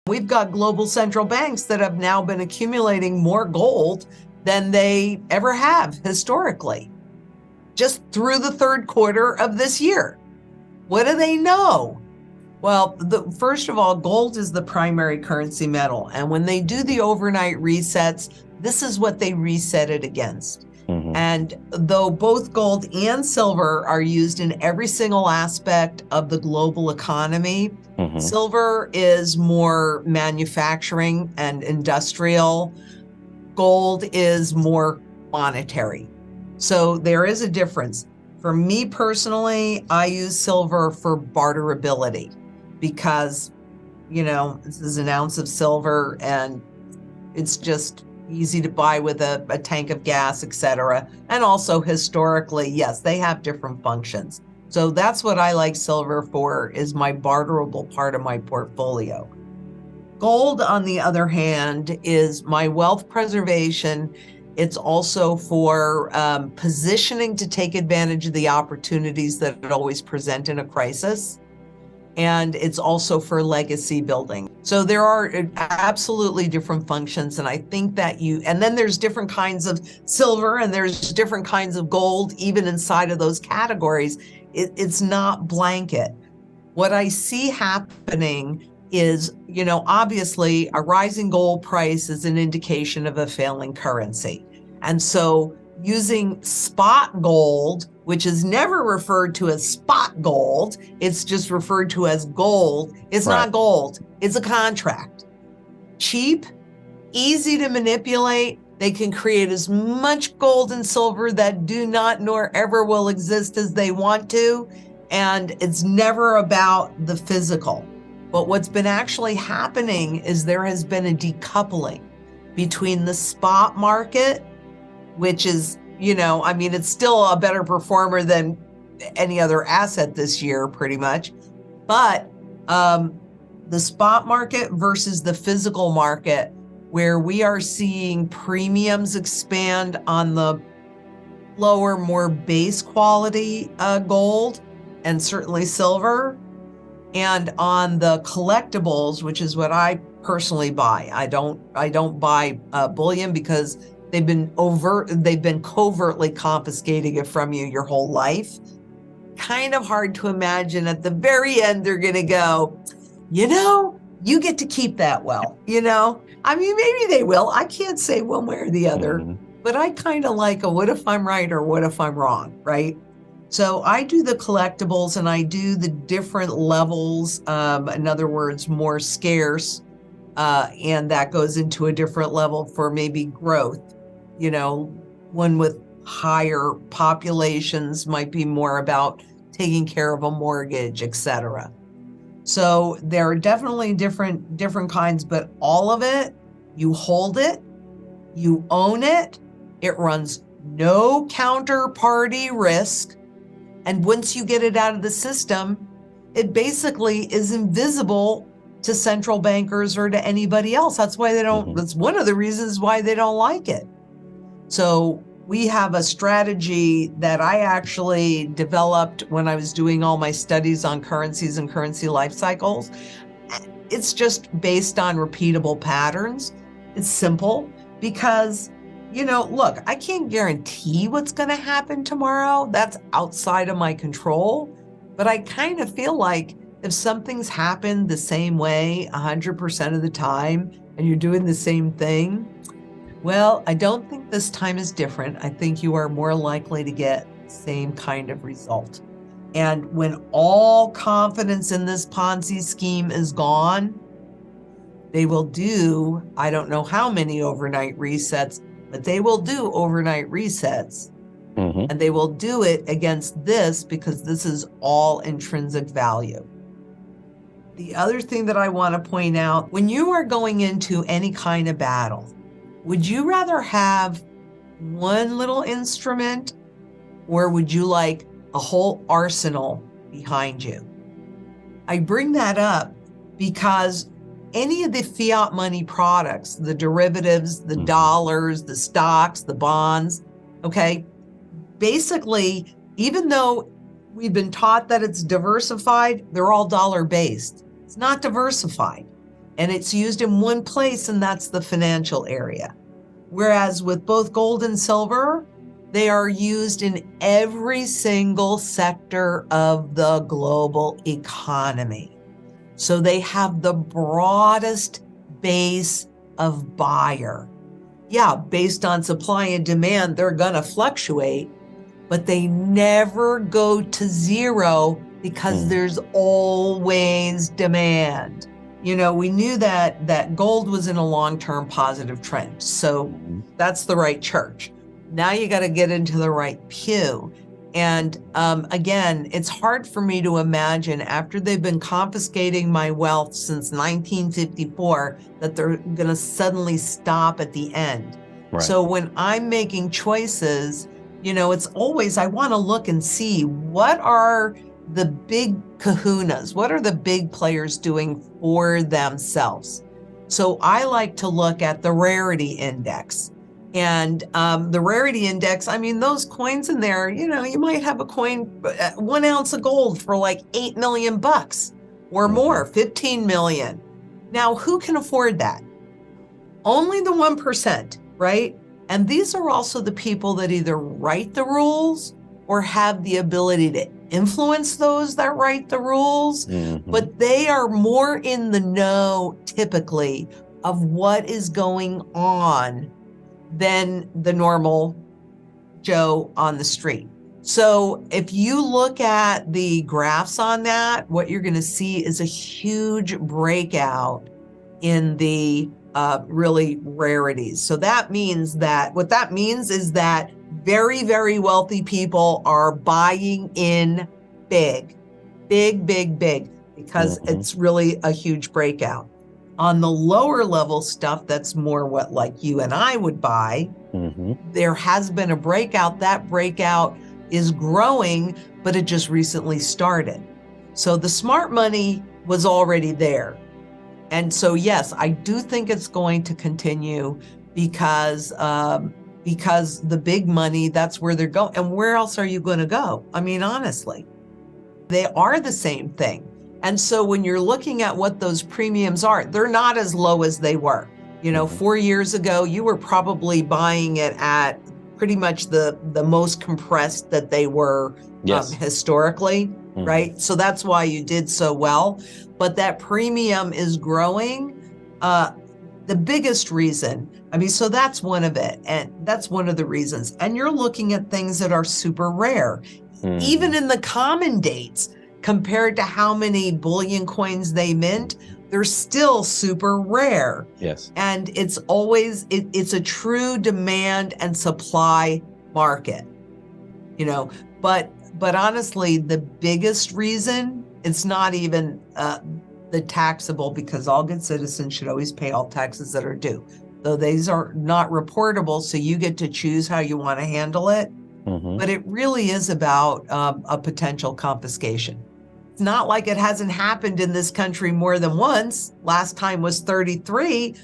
We've got global central banks that have now been accumulating more gold than they ever have historically, just through the third quarter of this year. What do they know? Well, first of all, gold is the primary currency metal. And when they do the overnight resets, this is what they reset it against. And though both gold and silver are used in every single aspect of the global economy, silver is more manufacturing and industrial. Gold is more monetary. So there is a difference. For me personally, I use silver for barterability because, this is an ounce of silver and it's just easy to buy with a tank of gas, etc. And also historically, yes, they have different functions. So that's what I like silver for, is my barterable part of my portfolio. Gold, on the other hand, is my wealth preservation. It's also for positioning to take advantage of the opportunities that always present in a crisis. And it's also for legacy building. So there are absolutely different functions. And I think that and then there's different kinds of silver and there's different kinds of gold, even inside of those categories. It's not blanket. What I see happening is, obviously a rising gold price is an indication of a failing currency. And so using spot gold, which is never referred to as spot gold, it's just referred to as gold. It's not gold, it's a contract. Cheap, easy to manipulate. They can create as much gold and silver that do not nor ever will exist as they want to. And it's never about the physical. But what's been actually happening is there has been a decoupling between the spot market, which is, it's still a better performer than any other asset this year, pretty much. But the spot market versus the physical market, where we are seeing premiums expand on the lower, more base quality gold and certainly silver. And on the collectibles, which is what I personally buy. I don't buy bullion because they've been covertly confiscating it from you your whole life. Kind of hard to imagine at the very end they're going to go, you get to keep that maybe they will. I can't say one way or the other, but I kind of like a what if I'm right or what if I'm wrong, right? So I do the collectibles and I do the different levels, in other words, more scarce, and that goes into a different level for maybe growth. One with higher populations might be more about taking care of a mortgage, etc. So there are definitely different kinds, but all of it, you hold it, you own it, it runs no counterparty risk. And once you get it out of the system, it basically is invisible to central bankers or to anybody else. That's why they don't, that's one of the reasons why they don't like it. So we have a strategy that I actually developed when I was doing all my studies on currencies and currency life cycles. It's just based on repeatable patterns. It's simple because, look, I can't guarantee what's going to happen tomorrow. That's outside of my control. But I kind of feel like if something's happened the same way 100% of the time and you're doing the same thing, well, I don't think this time is different. I think you are more likely to get the same kind of result. And when all confidence in this Ponzi scheme is gone, they will do, I don't know how many overnight resets, but they will do overnight resets. And they will do it against this because this is all intrinsic value. The other thing that I want to point out, when you are going into any kind of battle, would you rather have one little instrument or would you like a whole arsenal behind you? I bring that up because any of the fiat money products, the derivatives, the dollars, the stocks, the bonds, okay, basically, even though we've been taught that it's diversified, they're all dollar-based. It's not diversified. and it's used in one place, and that's the financial area. Whereas with both gold and silver, they are used in every single sector of the global economy. So they have the broadest base of buyer. Yeah, based on supply and demand, they're going to fluctuate, but they never go to zero because there's always demand. You know, we knew that gold was in a long-term positive trend. So that's the right church. Now you got to get into the right pew. And again, it's hard for me to imagine after they've been confiscating my wealth since 1954 that they're going to suddenly stop at the end. Right. So when I'm making choices, you know, it's always, I want to look and see what are the big kahunas, what are the big players doing for themselves? So I like to look at the rarity index. And the rarity index, I mean, those coins in there, you know, you might have a coin, 1 ounce of gold for like $8 million or more, 15 million. Now, who can afford that? Only the 1%, right? And these are also the people that either write the rules or have the ability to influence those that write the rules, but they are more in the know typically of what is going on than the normal Joe on the street. So if you look at the graphs on that, what you're going to see is a huge breakout in the really rarities. So that means that, what that means is that very, very wealthy people are buying in big, because it's really a huge breakout. On the lower level stuff, that's more what like you and I would buy, there has been a breakout. That breakout is growing, but it just recently started. So the smart money was already there. And so, yes, I do think it's going to continue because the big money, that's where they're going. And where else are you going to go? I mean, honestly, they are the same thing. And so when you're looking at what those premiums are, they're not as low as they were. You know, 4 years ago, you were probably buying it at pretty much the most compressed that they were historically, right? So that's why you did so well. But that premium is growing. The biggest reason, I mean, so that's one of it. And that's one of the reasons. And you're looking at things that are super rare. Even in the common dates, compared to how many bullion coins they mint, they're still super rare. Yes. And it's always, it's a true demand and supply market, you know, but honestly, the biggest reason, it's not even the taxable, because all good citizens should always pay all taxes that are due, though these are not reportable, so you get to choose how you want to handle it. But it really is about a potential confiscation. It's not like it hasn't happened in this country more than once. Last time was 33.